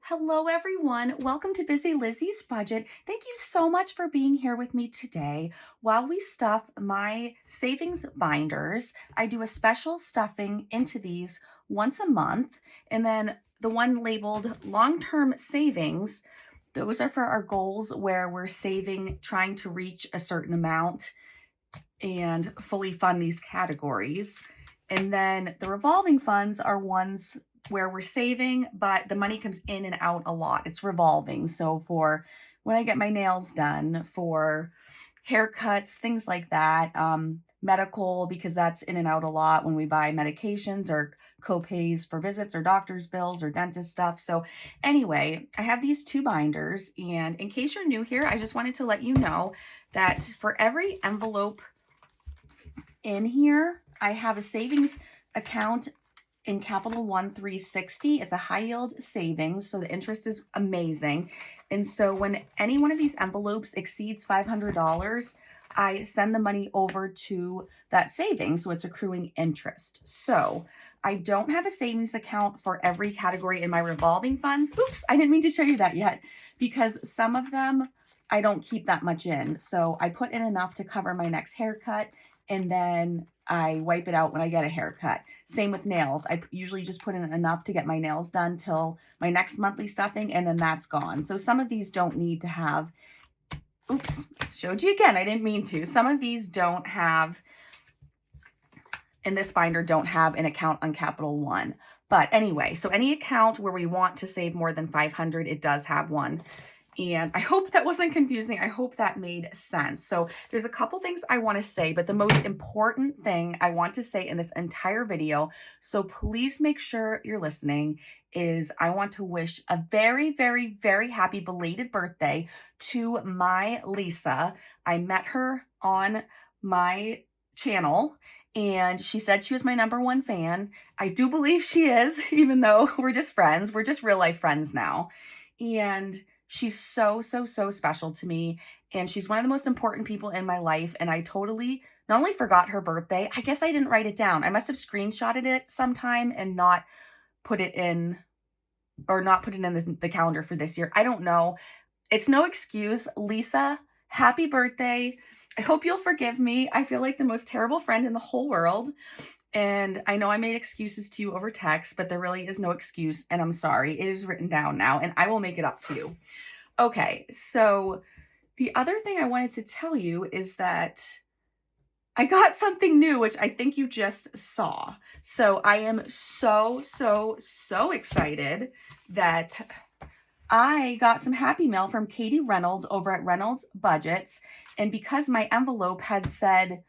Hello, everyone. Welcome to Busy Lizzie's Budget. Thank you so much for being here with me today. While we stuff my savings binders, I do a special stuffing into these once a month. And then the one labeled long-term savings, those are for our goals where we're saving, trying to reach a certain amount and fully fund these categories. And then the revolving funds are ones where we're saving, but the money comes in and out a lot. It's revolving. So for when I get my nails done, for haircuts, things like that, medical, because that's in and out a lot when we buy medications or co-pays for visits or doctor's bills or dentist stuff. So anyway, I have these two binders, and in case you're new here, I just wanted to let you know that for every envelope in here, I have a savings account in Capital One 360. It's a high yield savings, so the interest is amazing. And so when any one of these envelopes exceeds $500, I send the money over to that savings, so it's accruing interest. So I don't have a savings account for every category in my revolving funds. Oops, I didn't mean to show you that yet, because some of them I don't keep that much in. So I put in enough to cover my next haircut, and then I wipe it out when I get a haircut. Same with nails. I usually just put in enough to get my nails done till my next monthly stuffing, and then that's gone. So some of these don't need to have, oops, showed you again. I didn't mean to. Some of these don't have, in this binder, don't have an account on Capital One. But anyway, so any account where we want to save more than 500, it does have one. And I hope that wasn't confusing. I hope that made sense. So there's a couple things I want to say, but the most important thing I want to say in this entire video, so please make sure you're listening, is I want to wish a very, very, very happy belated birthday to my Lisa. I met her on my channel, and she said she was my #1 fan. I do believe she is, even though we're just friends. We're just real life friends now. And she's so, so, so special to me. And she's one of the most important people in my life. And I totally not only forgot her birthday, I guess I didn't write it down. I must have screenshotted it sometime and not put it in, or not put it in the calendar for this year. I don't know. It's no excuse. Lisa, happy birthday. I hope you'll forgive me. I feel like the most terrible friend in the whole world. And I know I made excuses to you over text, but there really is no excuse, and I'm sorry. It is written down now, and I will make it up to you. Okay, so the other thing I wanted to tell you is that I got something new, which I think you just saw. So I am so, so, so excited that I got some happy mail from Katie Reynolds over at Reynolds Budgets, and because my envelope had said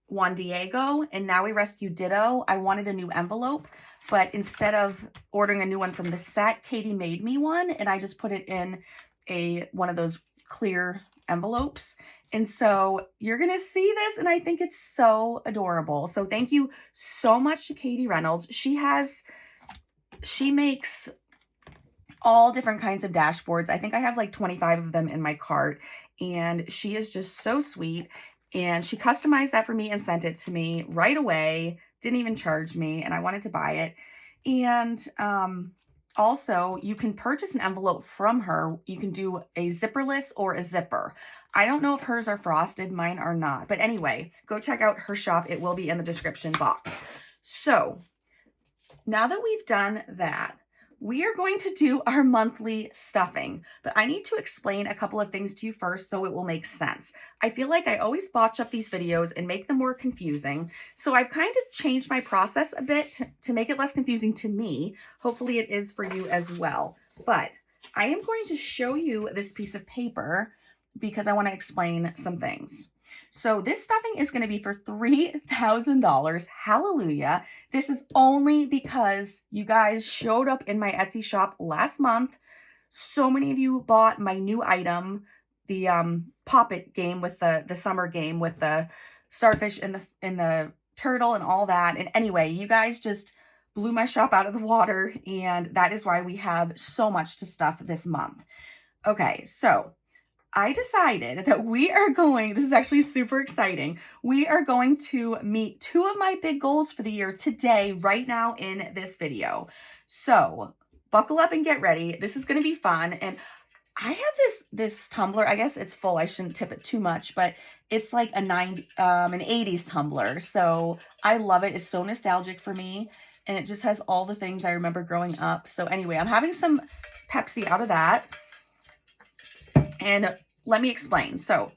Juan Diego and Now We Rescue Ditto, I wanted a new envelope, but instead of ordering a new one from the set, Katie made me one, and I just put it in one of those clear envelopes. And so you're gonna see this, and I think it's so adorable. So thank you so much to Katie Reynolds. She makes all different kinds of dashboards. I think I have like 25 of them in my cart, and she is just so sweet. And she customized that for me and sent it to me right away. Didn't even charge me, and I wanted to buy it. And also, you can purchase an envelope from her. You can do a zipperless or a zipper. I don't know if hers are frosted. Mine are not. But anyway, go check out her shop. It will be in the description box. So now that we've done that, we are going to do our monthly stuffing, but I need to explain a couple of things to you first so it will make sense. I feel like I always botch up these videos and make them more confusing, so I've kind of changed my process a bit to make it less confusing to me. Hopefully it is for you as well, but I am going to show you this piece of paper because I want to explain some things. So this stuffing is going to be for $3,000. Hallelujah. This is only because you guys showed up in my Etsy shop last month. So many of you bought my new item, the Pop It game with the summer game with the starfish and the turtle and all that. And anyway, you guys just blew my shop out of the water, and that is why we have so much to stuff this month. Okay, so I decided that this is actually super exciting. We are going to meet two of my big goals for the year today, right now in this video. So buckle up and get ready. This is going to be fun. And I have this tumbler. I guess it's full. I shouldn't tip it too much, but it's like an 80s tumbler. So I love it. It's so nostalgic for me. And it just has all the things I remember growing up. So anyway, I'm having some Pepsi out of that. And let me explain. So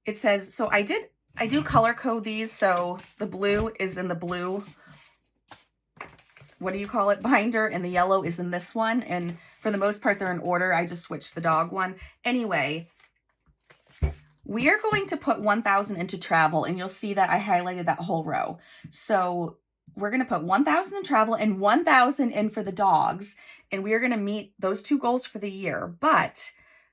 it says, so I do color code these. So the blue is in the blue, what do you call it, binder, and the yellow is in this one. And for the most part, they're in order. I just switched the dog one. Anyway, we are going to put 1,000 into travel, and you'll see that I highlighted that whole row. So we're going to put 1,000 in travel and 1,000 in for the dogs, and we are going to meet those two goals for the year. But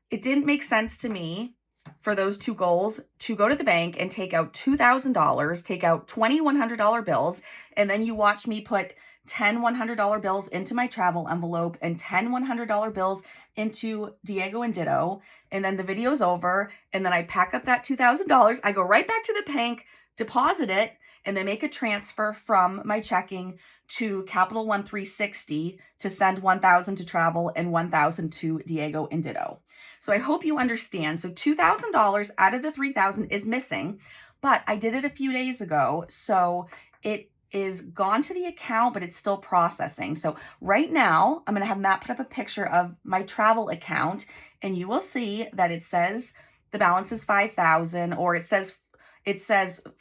it didn't make sense to me for those two goals to go to the bank and take out $2,000, take out 20 $100 bills, and then you watch me put 10 $100 bills into my travel envelope and 10 $100 bills into Diego and Ditto. And then the video's over. And then I pack up that $2,000. I go right back to the bank, deposit it, and then make a transfer from my checking to Capital One 360 to send 1,000 to travel and 1,000 to Diego and Ditto. So I hope you understand. So $2,000 out of the $3,000 is missing, but I did it a few days ago. So it is gone to the account, but it's still processing. So right now I'm going to have Matt put up a picture of my travel account, and you will see that it says the balance is 5,000, or it says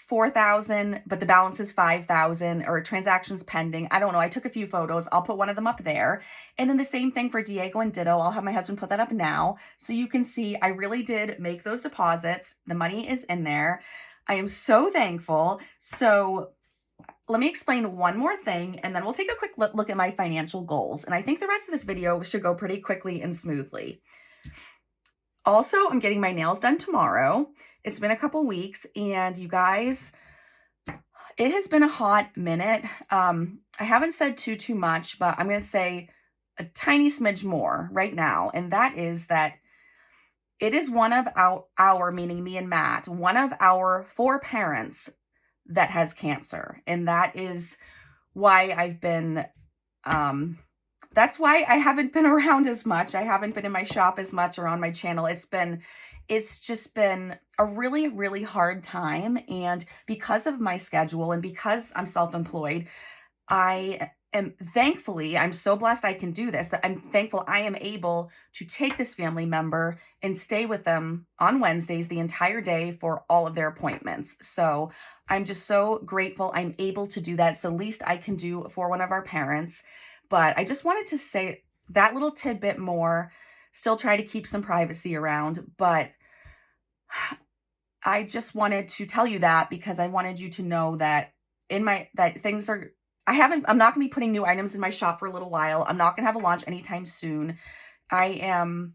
4,000, but the balance is 5,000, or transactions pending. I don't know. I took a few photos. I'll put one of them up there. And then the same thing for Diego and Ditto. I'll have my husband put that up now. So you can see I really did make those deposits. The money is in there. I am so thankful. So let me explain one more thing, and then we'll take a quick look at my financial goals. And I think the rest of this video should go pretty quickly and smoothly. Also, I'm getting my nails done tomorrow. It's been a couple weeks, and you guys, it has been a hot minute. I haven't said too much, but I'm going to say a tiny smidge more right now. And that is that it is one of our, meaning me and Matt, one of our 4 parents that has cancer. And that is why I've been, that's why I haven't been around as much. I haven't been in my shop as much or on my channel. It's just been a really, really hard time. And because of my schedule and because I'm self-employed, I'm so blessed I can do this, that I'm thankful I am able to take this family member and stay with them on Wednesdays the entire day for all of their appointments. So I'm just so grateful I'm able to do that. It's the least I can do for one of our parents. But I just wanted to say that little tidbit more, still try to keep some privacy around, but I just wanted to tell you that because I wanted you to know that I'm not going to be putting new items in my shop for a little while. I'm not going to have a launch anytime soon. The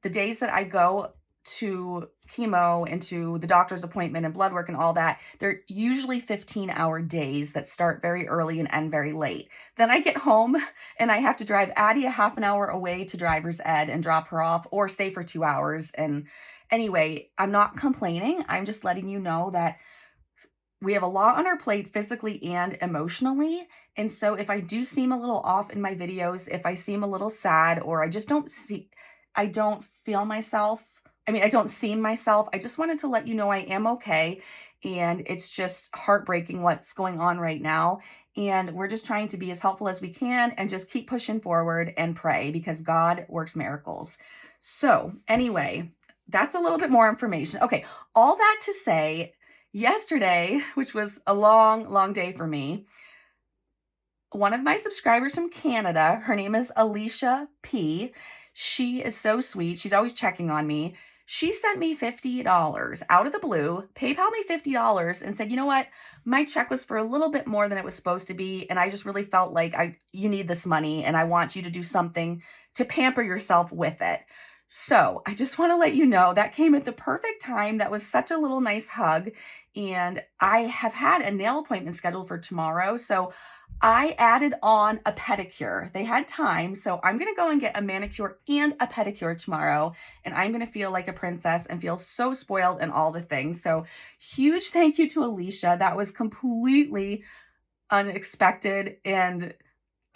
days that I go to chemo and to the doctor's appointment and blood work and all that, they're usually 15-hour days that start very early and end very late. Then I get home and I have to drive Addie a half an hour away to driver's ed and drop her off, or stay for 2 hours. And anyway, I'm not complaining. I'm just letting you know that we have a lot on our plate physically and emotionally. And so if I do seem a little off in my videos, if I seem a little sad, or I don't seem myself, I just wanted to let you know I am okay. And it's just heartbreaking what's going on right now. And we're just trying to be as helpful as we can and just keep pushing forward and pray, because God works miracles. So anyway, that's a little bit more information. Okay, all that to say, yesterday, which was a long day for me, one of my subscribers from Canada, her name is Alicia P. She is so sweet. She's always checking on me. She sent me $50 out of the blue, PayPal me $50, and said, you know what? My check was for a little bit more than it was supposed to be, and I just really felt like you need this money, and I want you to do something to pamper yourself with it. So I just want to let you know that came at the perfect time. That was such a little nice hug. And I have had a nail appointment scheduled for tomorrow. So I added on a pedicure. They had time. So I'm going to go and get a manicure and a pedicure tomorrow. And I'm going to feel like a princess and feel so spoiled and all the things. So huge thank you to Alicia. That was completely unexpected and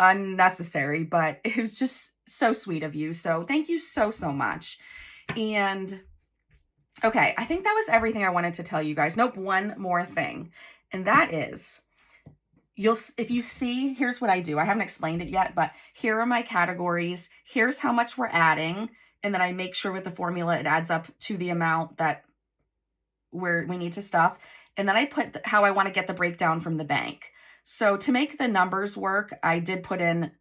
unnecessary, but it was just so sweet of you. So thank you so, so much. And okay, I think that was everything I wanted to tell you guys. Nope, one more thing. And that is, if you see, here's what I do. I haven't explained it yet, but here are my categories. Here's how much we're adding. And then I make sure with the formula, it adds up to the amount that we need to stuff. And then I put how I want to get the breakdown from the bank. So to make the numbers work, I did put in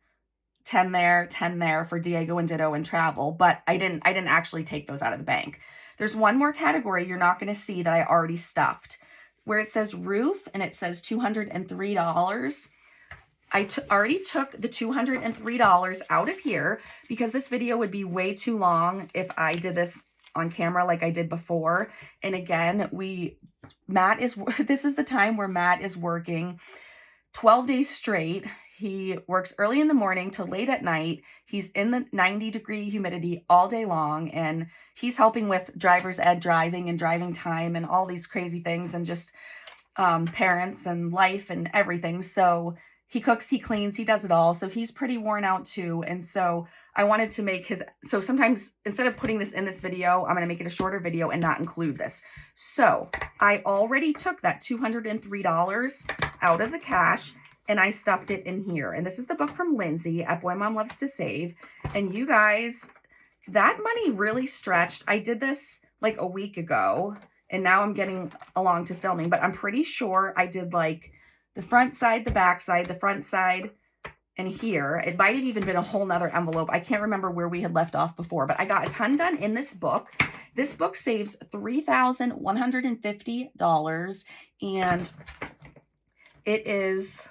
10 there for Diego and Ditto and travel, but I didn't actually take those out of the bank. There's one more category you're not going to see that I already stuffed, where it says roof and it says $203. I already took the $203 out of here because this video would be way too long if I did this on camera like I did before. And again, this is the time where Matt is working 12 days straight. He works early in the morning till late at night. He's in the 90-degree humidity all day long, and he's helping with driver's ed driving and driving time and all these crazy things, and just parents and life and everything. So he cooks, he cleans, he does it all. So he's pretty worn out too. And so I wanted to make so sometimes instead of putting this in this video, I'm going to make it a shorter video and not include this. So I already took that $203 out of the cash and I stuffed it in here. And this is the book from Lindsay at Boy Mom Loves to Save. And you guys, that money really stretched. I did this like a week ago and now I'm getting along to filming, but I'm pretty sure I did like the front side, the back side, the front side, and here. It might have even been a whole nother envelope. I can't remember where we had left off before, but I got a ton done in this book. This book saves $3,150, and it is,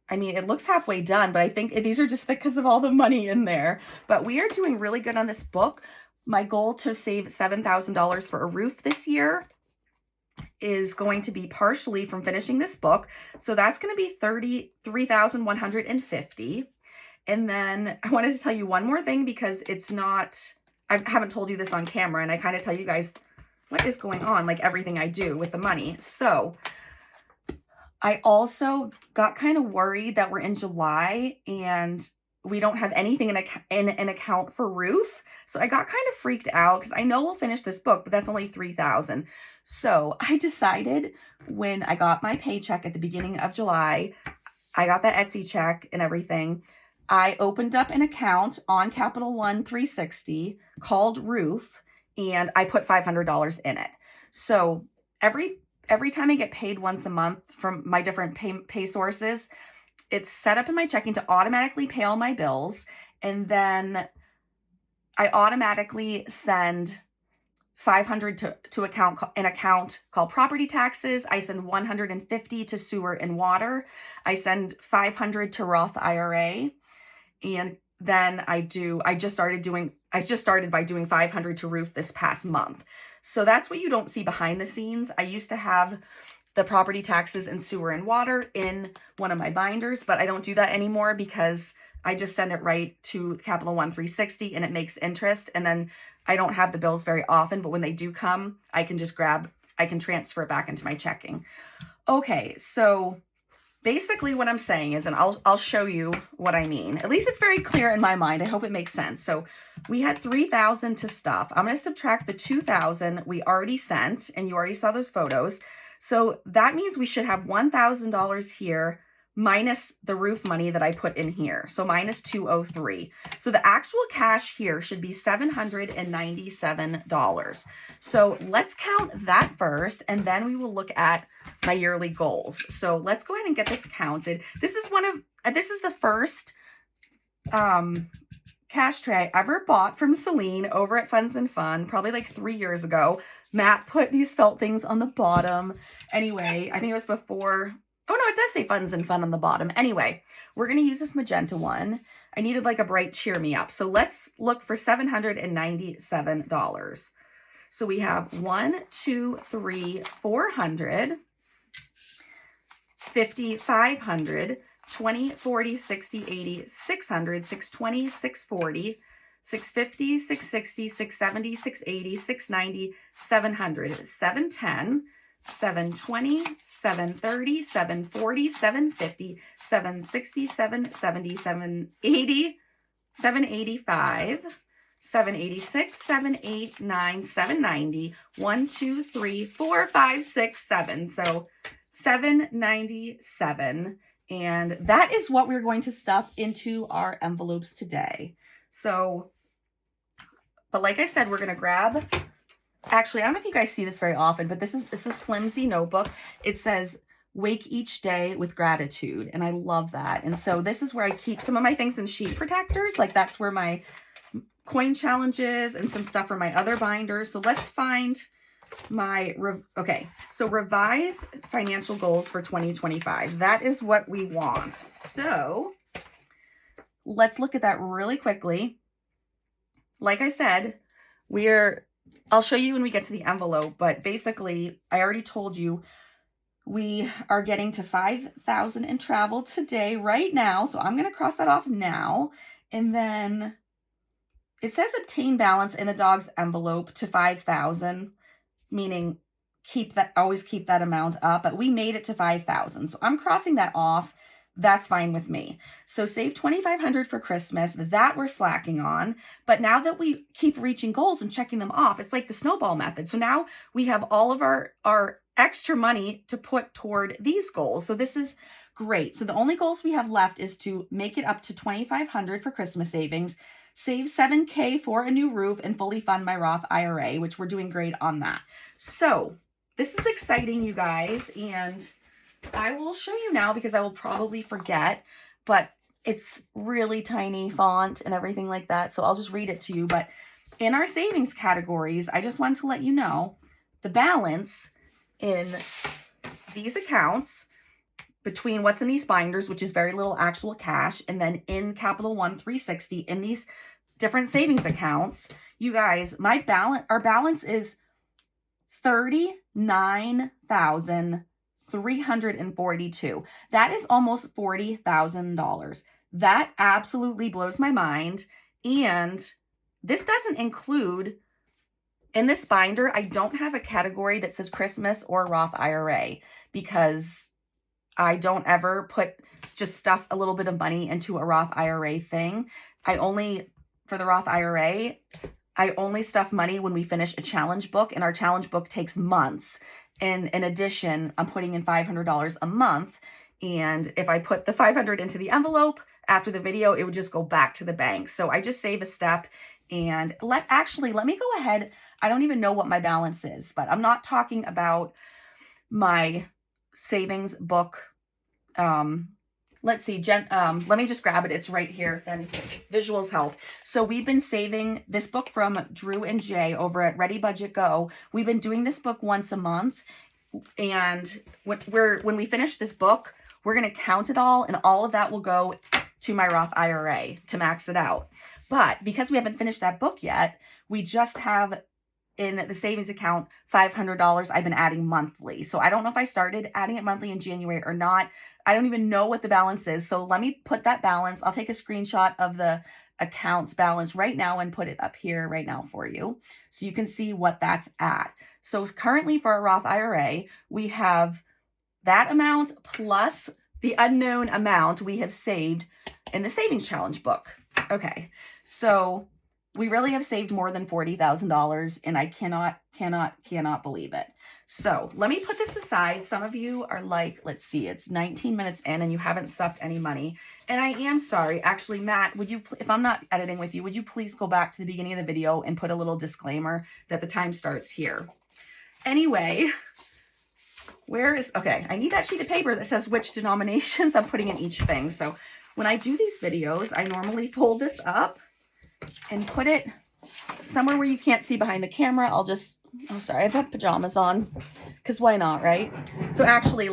I mean, it looks halfway done, but I think these are just because of all the money in there. But we are doing really good on this book. My goal to save $7,000 for a roof this year is going to be partially from finishing this book. So that's going to be $33,150. And then I wanted to tell you one more thing because it's not, I haven't told you this on camera, and I kind of tell you guys what is going on, like everything I do with the money. So I also got kind of worried that we're in July and we don't have anything in an account for roof. So I got kind of freaked out because I know we'll finish this book, but that's only $3,000. So I decided when I got my paycheck at the beginning of July, I got that Etsy check and everything. I opened up an account on Capital One 360 called Roof, and I put $500 in it. So every time I get paid once a month from my different pay sources, it's set up in my checking to automatically pay all my bills. And then I automatically send $500 to an account called property taxes. I send $150 to sewer and water. I send $500 to Roth IRA. And then I just started by doing $500 to roof this past month. So that's what you don't see behind the scenes. I used to have the property taxes and sewer and water in one of my binders, but I don't do that anymore because I just send it right to Capital One 360 and it makes interest. And then I don't have the bills very often, but when they do come, I can transfer it back into my checking. Okay, so basically what I'm saying is, and I'll show you what I mean. At least it's very clear in my mind. I hope it makes sense. So we had $3,000 to stuff. I'm going to subtract the $2,000 we already sent, and you already saw those photos. So that means we should have $1,000 here minus the roof money that I put in here. So minus $203. So the actual cash here should be $797. So let's count that first, and then we will look at my yearly goals. So let's go ahead and get this counted. This is the first cash tray I ever bought from Celine over at Funds and Fun, probably like 3 years ago. Matt put these felt things on the bottom. Anyway, I think it was before. Oh no, it does say Funds and Fun on the bottom. Anyway, we're going to use this magenta one. I needed like a bright cheer me up. So let's look for $797. So we have 1, 2, 3, 400, 50, 500, 20, 40, 60, 80, 600, 620, 640, 650, 660, 670, 680, 690, 700, 710, 720, 730, 740, 750, 760, 770, 780, 785, 786, 789, 790, 1, 2, 3, 4, 5, 6, 7. So 797. And that is what we're going to stuff into our envelopes today. So, but like I said, we're going to grab, actually, I don't know if you guys see this very often, but this is flimsy notebook. It says, wake each day with gratitude. And I love that. And so this is where I keep some of my things in sheet protectors. Like that's where my coin challenges and some stuff for my other binders. So let's find my, okay. So revised financial goals for 2025. That is what we want. So let's look at that really quickly. Like I said, I'll show you when we get to the envelope, but basically I already told you we are getting to 5,000 in travel today, right now. So I'm going to cross that off now. And then it says obtain balance in the dog's envelope to 5,000, meaning always keep that amount up, but we made it to 5,000. So I'm crossing that off. That's fine with me. So save 2,500 for Christmas. That we're slacking on. But now that we keep reaching goals and checking them off, it's like the snowball method. So now we have all of our extra money to put toward these goals. So this is great. So the only goals we have left is to make it up to 2,500 for Christmas savings, save 7K for a new roof, and fully fund my Roth IRA, which we're doing great on that. So this is exciting, you guys. And I will show you now because I will probably forget, but it's really tiny font and everything like that. So I'll just read it to you. But in our savings categories, I just wanted to let you know the balance in these accounts between what's in these binders, which is very little actual cash, and then in Capital One 360 in these different savings accounts, you guys, our balance is $39,342. That is almost $40,000. That absolutely blows my mind. And this doesn't include, in this binder, I don't have a category that says Christmas or Roth IRA because I don't ever just stuff a little bit of money into a Roth IRA thing. For the Roth IRA, I only stuff money when we finish a challenge book, and our challenge book takes months. And in addition, I'm putting in $500 a month. And if I put the $500 into the envelope after the video, it would just go back to the bank. So I just save a step. And let me go ahead. I don't even know what my balance is, but I'm not talking about my savings book. Let's see, let me just grab it. It's right here. Then visuals help. So we've been saving this book from Drew and Jay over at Ready Budget Go. We've been doing this book once a month. And when we finish this book, we're going to count it all, and all of that will go to my Roth IRA to max it out. But because we haven't finished that book yet, we just have in the savings account $500 I've been adding monthly. So I don't know if I started adding it monthly in January or not. I don't even know what the balance is. So let me put that balance. I'll take a screenshot of the account's balance right now and put it up here right now for you, so you can see what that's at. So currently for a Roth IRA, we have that amount plus the unknown amount we have saved in the savings challenge book. Okay, so we really have saved more than $40,000, and I cannot believe it. So let me put this aside. Some of you are like, let's see, it's 19 minutes in and you haven't stuffed any money. And I am sorry. Actually, Matt, if I'm not editing with you, would you please go back to the beginning of the video and put a little disclaimer that the time starts here? Anyway, okay, I need that sheet of paper that says which denominations I'm putting in each thing. So when I do these videos, I normally fold this up and put it somewhere where you can't see behind the camera. Oh, sorry, I've got pajamas on because why not, right? So actually,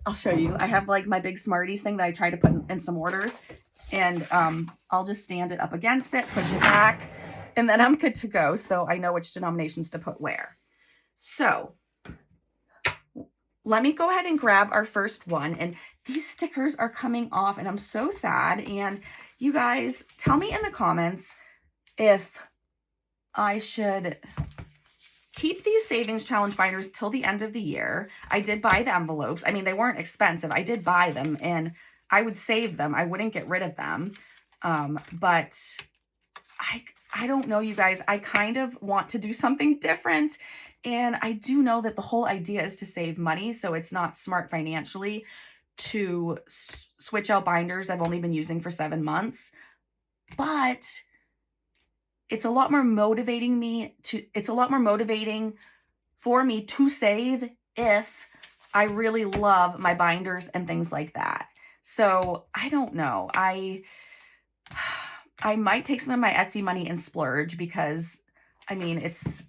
I'll show you. I have my big Smarties thing that I try to put in some orders, and I'll just stand it up against it, push it back, and then I'm good to go. So I know which denominations to put where. So let me go ahead and grab our first one. And these stickers are coming off, and I'm so sad. And you guys, tell me in the comments if I should keep these savings challenge binders till the end of the year. I did buy the envelopes. I mean, they weren't expensive. I did buy them and I would save them. I wouldn't get rid of them. But I don't know, you guys. I kind of want to do something different. And I do know that the whole idea is to save money. So it's not smart financially to switch out binders I've only been using for 7 months. But it's a lot more motivating for me to save if I really love my binders and things like that. So I don't know. I might take some of my Etsy money and splurge because, I mean, if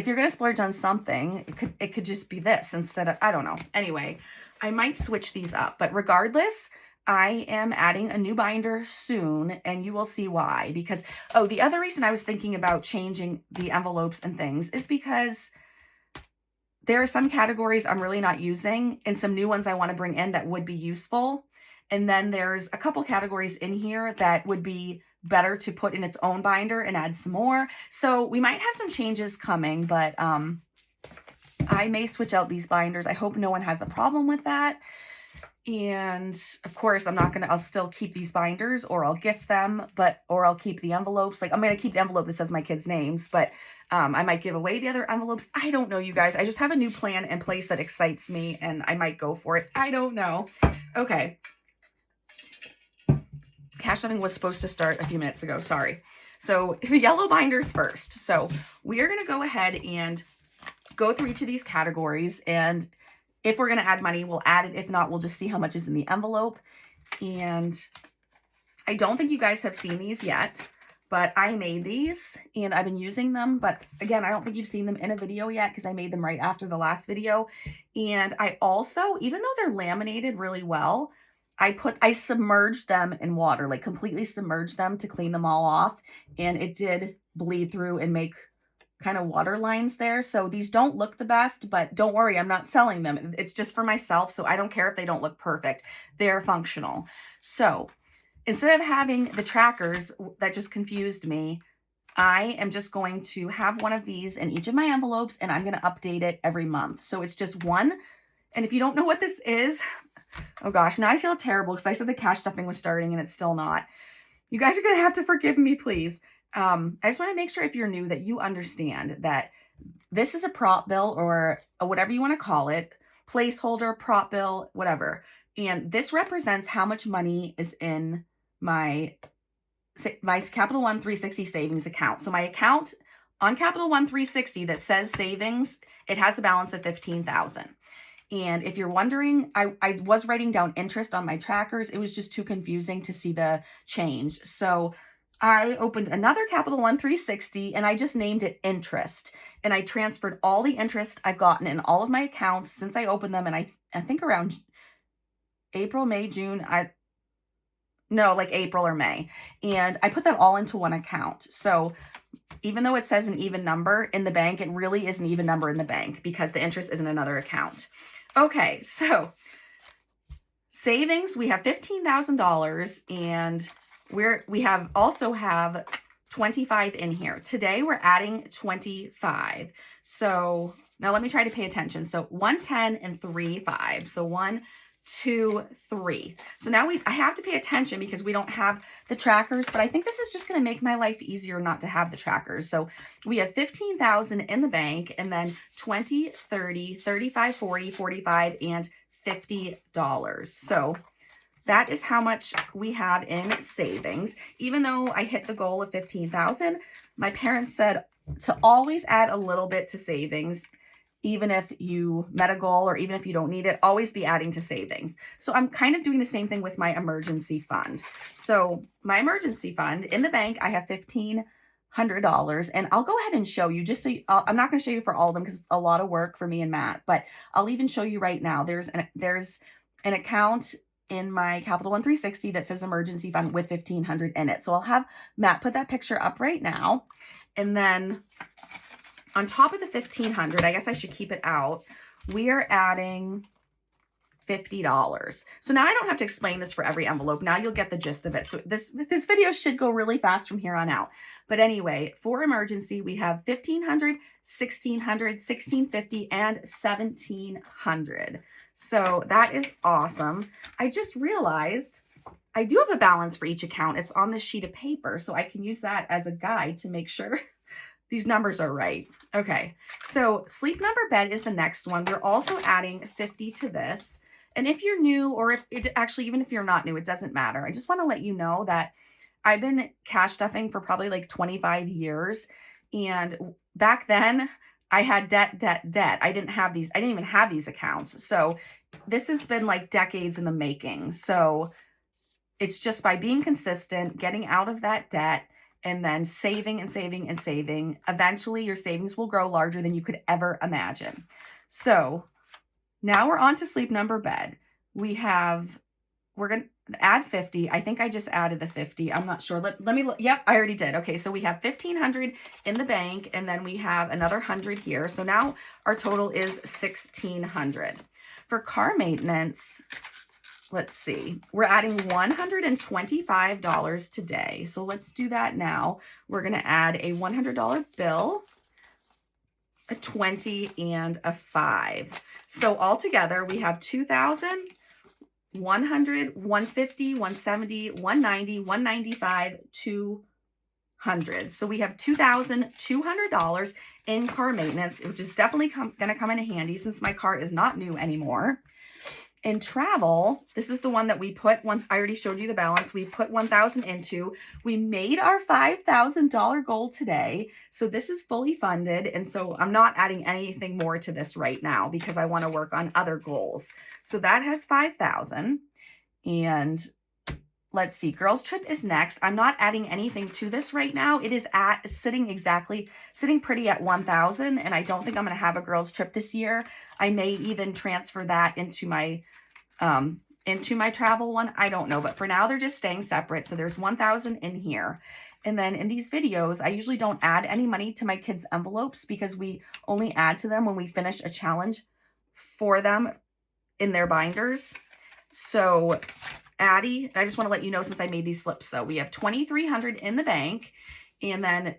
you're going to splurge on something, it could just be this instead of, I don't know. Anyway, I might switch these up, but regardless, I am adding a new binder soon and you will see why. Because, oh, the other reason I was thinking about changing the envelopes and things is because there are some categories I'm really not using and some new ones I want to bring in that would be useful. And then there's a couple categories in here that would be better to put in its own binder and add some more. So we might have some changes coming, but I may switch out these binders. I hope no one has a problem with that. And of course, I'll still keep these binders or I'll gift them, or I'll keep the envelopes. Like I'm going to keep the envelope that says my kids' names, but I might give away the other envelopes. I don't know, you guys. I just have a new plan in place that excites me and I might go for it. I don't know. Okay. Cash stuffing was supposed to start a few minutes ago. Sorry. So the yellow binders first. So we are going to go ahead and go through each of these categories. And if we're going to add money, we'll add it. If not, we'll just see how much is in the envelope. And I don't think you guys have seen these yet, but I made these and I've been using them. But again, I don't think you've seen them in a video yet because I made them right after the last video. And I also, even though they're laminated really well, I submerged them in water, like completely submerged them to clean them all off. And it did bleed through and make kind of water lines there. So these don't look the best, but don't worry, I'm not selling them. It's just for myself. So I don't care if they don't look perfect. They're functional. So instead of having the trackers that just confused me, I am just going to have one of these in each of my envelopes and I'm going to update it every month. So it's just one. And if you don't know what this is, oh gosh, now I feel terrible because I said the cash stuffing was starting and it's still not. You guys are going to have to forgive me, please. I just want to make sure if you're new that you understand that this is a prop bill or whatever you want to call it, placeholder, prop bill, whatever. And this represents how much money is in my Capital One 360 savings account. So my account on Capital One 360 that says savings, it has a balance of $15,000. And if you're wondering, I was writing down interest on my trackers. It was just too confusing to see the change. So I opened another Capital One 360 and I just named it interest. And I transferred all the interest I've gotten in all of my accounts since I opened them. And I think around April, May, June, like April or May. And I put that all into one account. So even though it says an even number in the bank, it really is an even number in the bank because the interest is in another account. Okay, so savings, we have $15,000 and we also have 25 in here. Today we're adding 25. So now let me try to pay attention. So 110 and 3 5. So 1, 2, 3. So now I have to pay attention because we don't have the trackers, but I think this is just going to make my life easier not to have the trackers. So we have 15,000 in the bank and then 20, 30, 35, 40, 45, and $50. So that is how much we have in savings. Even though I hit the goal of 15,000, my parents said to always add a little bit to savings. Even if you met a goal or even if you don't need it, always be adding to savings. So I'm kind of doing the same thing with my emergency fund. So my emergency fund in the bank, I have $1,500 and I'll go ahead and show you just so I'm not going to show you for all of them because it's a lot of work for me and Matt, but I'll even show you right now. There's an account in my Capital One 360 that says emergency fund with 1,500 in it. So I'll have Matt put that picture up right now. And then on top of the 1,500, I guess I should keep it out. We are adding $50. So now I don't have to explain this for every envelope. Now you'll get the gist of it. So this video should go really fast from here on out. But anyway, for emergency, we have $1,500, $1,600, $1,650, and $1,700. So that is awesome. I just realized I do have a balance for each account. It's on this sheet of paper, so I can use that as a guide to make sure these numbers are right. Okay, so Sleep Number Bed is the next one. We're also adding 50 to this. And if you're new, or if it actually, even if you're not new, it doesn't matter. I just want to let you know that I've been cash stuffing for probably like 25 years. And back then I had debt. I didn't even have these accounts. So this has been like decades in the making. So it's just by being consistent, getting out of that debt, and then saving and saving and saving. Eventually your savings will grow larger than you could ever imagine. So now we're on to Sleep Number Bed. We're going to add 50. I think I just added the 50. I'm not sure. Let me look. Yep, I already did. Okay, so we have 1,500 in the bank, and then we have another 100 here. So now our total is 1,600. For car maintenance, let's see, we're adding $125 today. So let's do that now. We're going to add a $100 bill, a 20, and a 5. So altogether, we have 2,000, 100, 150, 170, 190, 195, 200. So we have $2,200 in car maintenance, which is definitely going to come in handy since my car is not new anymore. In travel, this is the one that we put I already showed you the balance. We put 1,000 into. We made our $5,000 goal today. So this is fully funded. And so I'm not adding anything more to this right now because I want to work on other goals. So that has 5,000. And let's see, girls trip is next. I'm not adding anything to this right now. It is sitting pretty at 1,000. And I don't think I'm going to have a girls trip this year. I may even transfer that into my travel one. I don't know, but for now they're just staying separate. So there's 1,000 in here. And then in these videos, I usually don't add any money to my kids' envelopes because we only add to them when we finish a challenge for them in their binders. So Addie, I just want to let you know, since I made these slips though, we have 2,300 in the bank, and then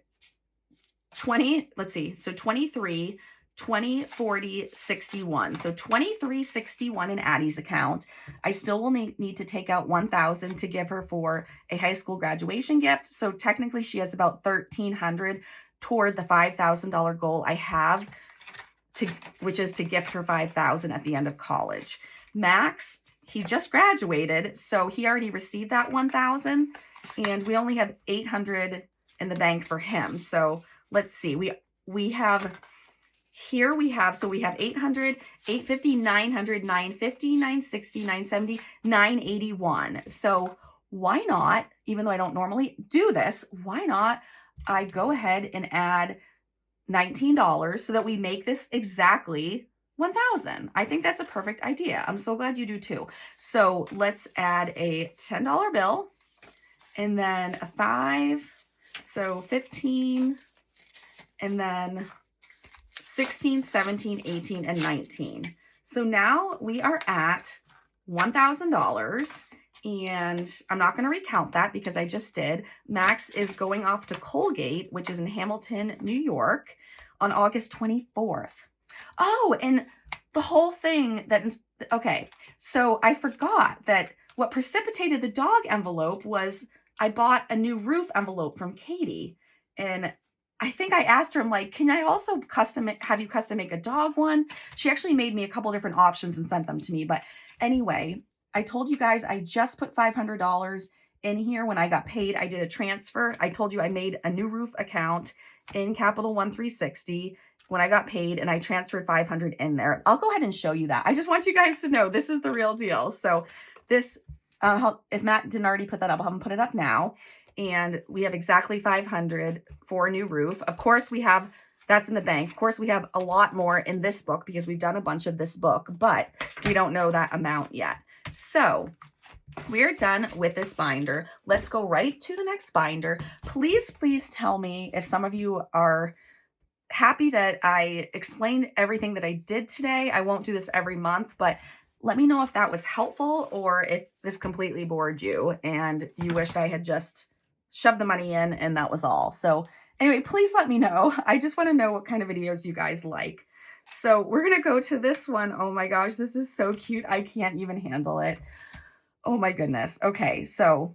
20, let's see, so 23, 20, 40, 61. So 2361 in Addie's account. I still will need to take out 1,000 to give her for a high school graduation gift. So technically she has about 1,300 toward the $5,000 goal I have, which is to gift her 5,000 at the end of college. Max, he just graduated, so he already received that 1,000, and we only have 800 in the bank for him. So let's see, we have 800, 850, 900, 950, 960, 970, 981. So why not, even though I don't normally do this, why not I go ahead and add $19 so that we make this exactly 1,000. I think that's a perfect idea. I'm so glad you do too. So let's add a $10 bill and then a 5. So 15, and then 16, 17, 18, and 19. So now we are at $1,000, and I'm not going to recount that because I just did. Max is going off to Colgate, which is in Hamilton, New York, on August 24th. Oh, and the whole thing okay, so I forgot that what precipitated the dog envelope was I bought a new roof envelope from Katie, and I think I asked her, I'm like, can I also have you custom make a dog one? She actually made me a couple different options and sent them to me. But anyway, I told you guys I just put $500 in here when I got paid. I did a transfer. I told you I made a new roof account in Capital One 360 when I got paid, and I transferred 500 in there. I'll go ahead and show you that. I just want you guys to know this is the real deal. So this, if Matt didn't already put that up, I'll have him put it up now. And we have exactly 500 for a new roof. Of course, that's in the bank. Of course, we have a lot more in this book because we've done a bunch of this book, but we don't know that amount yet. So we're done with this binder. Let's go right to the next binder. Please, please tell me if some of you are happy that I explained everything that I did today. I won't do this every month, but let me know if that was helpful or if this completely bored you and you wished I had just shoved the money in and that was all. So anyway, please let me know. I just want to know what kind of videos you guys like. So we're going to go to this one. Oh my gosh, this is so cute. I can't even handle it. Oh my goodness. Okay, so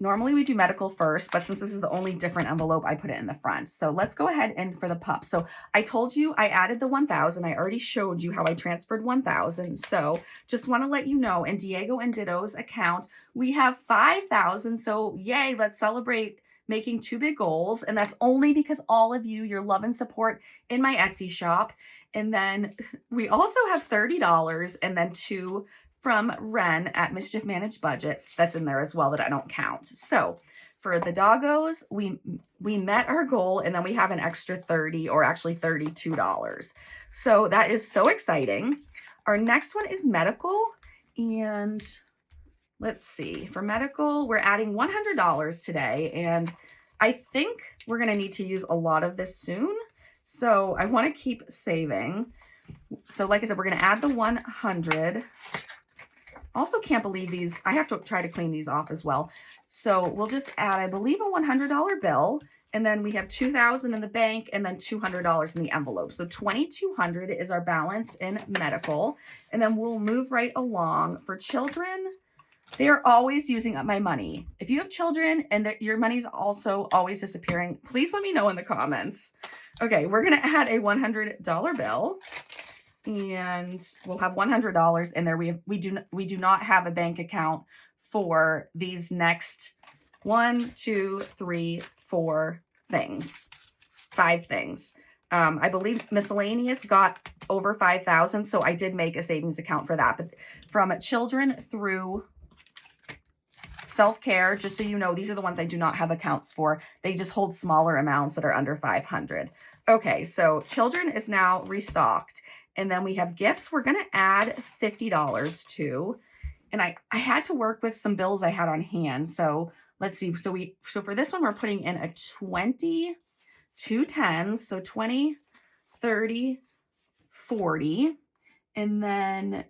normally we do medical first, but since this is the only different envelope, I put it in the front. So let's go ahead and for the pup. So I told you I added the 1,000. I already showed you how I transferred 1,000. So just want to let you know, in Diego and Ditto's account, we have 5,000. So yay, let's celebrate making 2 big goals. And that's only because all of you, your love and support in my Etsy shop. And then we also have $30 and then 2 from Ren at Mischief Managed Budgets. That's in there as well that I don't count. So for the doggos, we met our goal and then we have an extra 30 or actually $32. So that is so exciting. Our next one is medical. And let's see, for medical, we're adding $100 today. And I think we're going to need to use a lot of this soon. So I want to keep saving. So like I said, we're going to add the 100. Also can't believe these. I have to try to clean these off as well. So we'll just add, I believe, a $100 bill. And then we have $2,000 in the bank and then $200 in the envelope. So $2,200 is our balance in medical. And then we'll move right along. For children, they are always using up my money. If you have children and your money's also always disappearing, please let me know in the comments. Okay, we're going to add a $100 bill. And we'll have $100 in there. We do not have a bank account for these next 1, 2, 3, 4 things, 5 things. I believe miscellaneous got over 5,000, so I did make a savings account for that. But from children through self-care, just so you know, these are the ones I do not have accounts for. They just hold smaller amounts that are under 500. Okay, so children is now restocked. And then we have gifts we're going to add $50 to. And I had to work with some bills I had on hand. So let's see. So for this one, we're putting in a 20, 2 10s. So 20, 30, 40, and then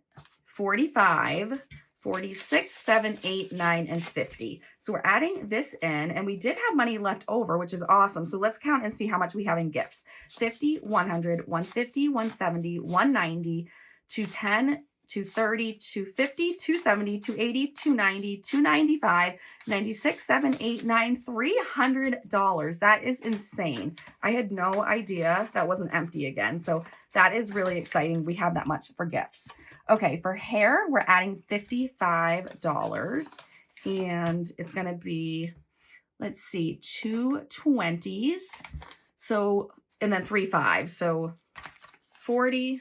45, 46, 7, 8, 9, and 50. So we're adding this in, and we did have money left over, which is awesome. So let's count and see how much we have in gifts. 50, 100, 150, 170, 190, 210, 230, 250, 270, 280, 290, 295, 96, 7, 8, 9, $300. That is insane. I had no idea that wasn't empty again. So that is really exciting. We have that much for gifts. Okay, for hair, we're adding $55. And it's going to be, let's see, 2 20s. So, and then 3 5s. So 40,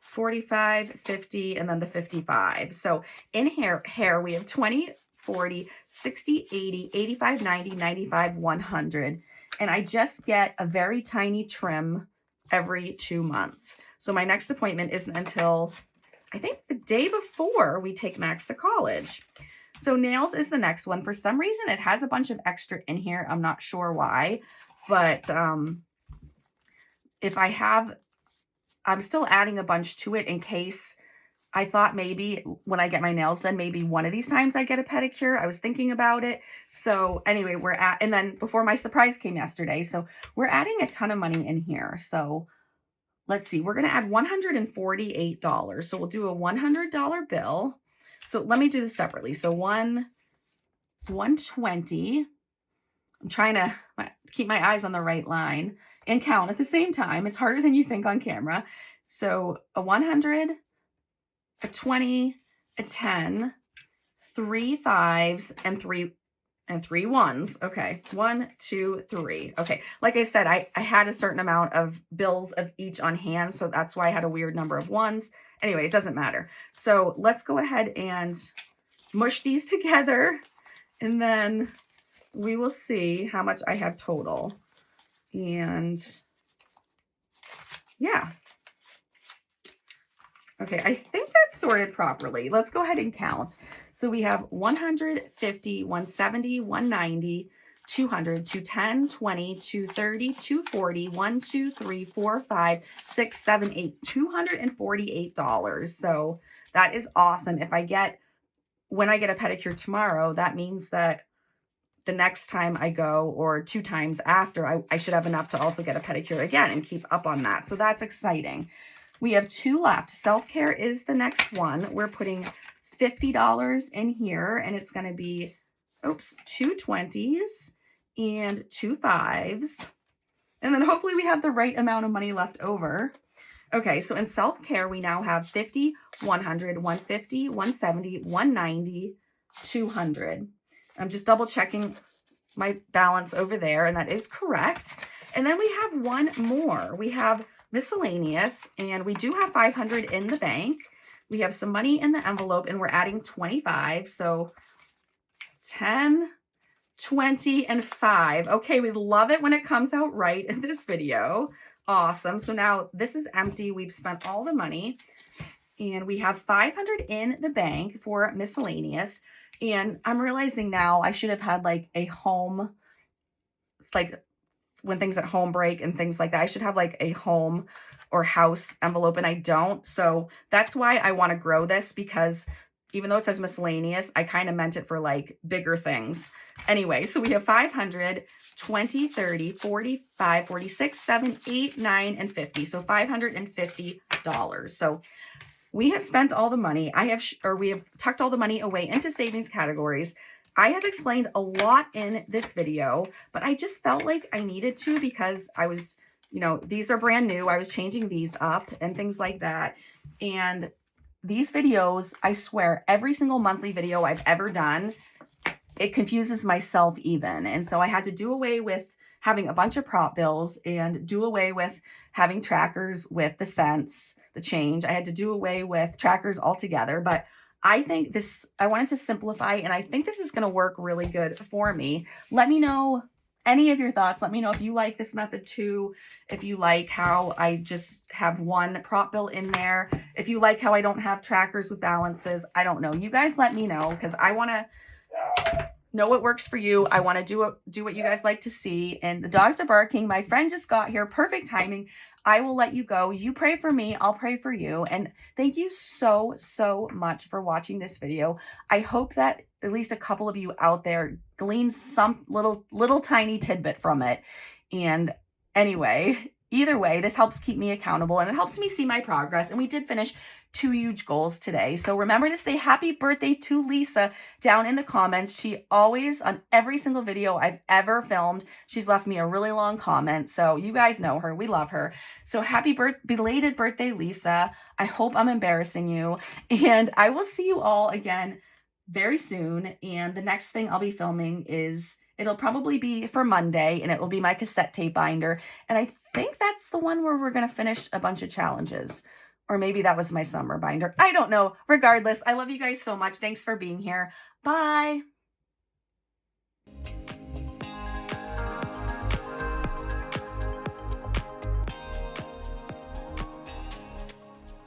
45, 50, and then the 55. So in hair, we have 20, 40, 60, 80, 85, 90, 95, 100. And I just get a very tiny trim every 2 months. So my next appointment isn't until, I think, the day before we take Max to college. So nails is the next one. For some reason, it has a bunch of extra in here. I'm not sure why, but if I have, I'm still adding a bunch to it in case. I thought maybe when I get my nails done, maybe one of these times I get a pedicure. I was thinking about it. So anyway, and then before my surprise came yesterday. So we're adding a ton of money in here. So let's see, we're going to add $148. So we'll do a $100 bill. So let me do this separately. So 120. I'm trying to keep my eyes on the right line and count at the same time. It's harder than you think on camera. So a 100, a 20, a 10, 3 5s, and 3 1s. Okay, 1, 2, 3. Okay, like I said, I had a certain amount of bills of each on hand, so that's why I had a weird number of 1s. Anyway, it doesn't matter. So let's go ahead and mush these together, and then we will see how much I have total. And yeah. Okay, I think that's sorted properly. Let's go ahead and count. So we have 150, 170, 190, 200, 210, 20, 230, 240, 1, 2, 3, 4, 5, 6, 7, 8, $248. So that is awesome. When I get a pedicure tomorrow, that means that the next time I go or 2 times after, I should have enough to also get a pedicure again and keep up on that. So that's exciting. We have 2 left. Self-care is the next one. We're putting $50 in here, and it's going to be, 2 20s and 2 5s. And then hopefully we have the right amount of money left over. Okay, so in self-care, we now have 50, 100, 150, 170, 190, 200. I'm just double checking my balance over there, and that is correct. And then we have one more. We have miscellaneous, and we do have 500 in the bank. We have some money in the envelope, and we're adding 25. So 10, 20, and 5. Okay, we love it when it comes out right in this video. Awesome. So now this is empty. We've spent all the money, and we have 500 in the bank for miscellaneous. And I'm realizing now I should have had like a home, like when things at home break and things like that, I should have like a home or house envelope, and I don't. So that's why I want to grow this, because even though it says miscellaneous, I kind of meant it for like bigger things. Anyway, so we have 500, 20, 30, 45, 46, 7, 8, 9, and 50. So $550. So we have spent all the money. We have tucked all the money away into savings categories. I have explained a lot in this video, but I just felt like I needed to, because I was, these are brand new. I was changing these up and things like that. And these videos, I swear, every single monthly video I've ever done, it confuses myself even. And so I had to do away with having a bunch of prop bills and do away with having trackers with the cents, the change. I had to do away with trackers altogether. But I think I wanted to simplify, and I think this is going to work really good for me. Let me know any of your thoughts. Let me know if you like this method too, if you like how I just have one prop bill in there, if you like how I don't have trackers with balances. I don't know. You guys let me know, because I want to know what works for you. I want to do what you guys like to see. And the dogs are barking. My friend just got here. Perfect timing. I will let you go. You pray for me. I'll pray for you. And thank you so, so much for watching this video. I hope that at least a couple of you out there glean some little tiny tidbit from it. And anyway, either way, this helps keep me accountable, and it helps me see my progress. And we did finish 2 huge goals today. So remember to say happy birthday to Lisa down in the comments. She always, on every single video I've ever filmed, she's left me a really long comment. So you guys know her. We love her. So happy belated birthday, Lisa. I hope I'm embarrassing you. And I will see you all again very soon. And the next thing I'll be filming it'll probably be for Monday, and it will be my cassette tape binder. And I think that's the one where we're going to finish a bunch of challenges. Or maybe that was my summer binder. I don't know. Regardless, I love you guys so much. Thanks for being here. Bye.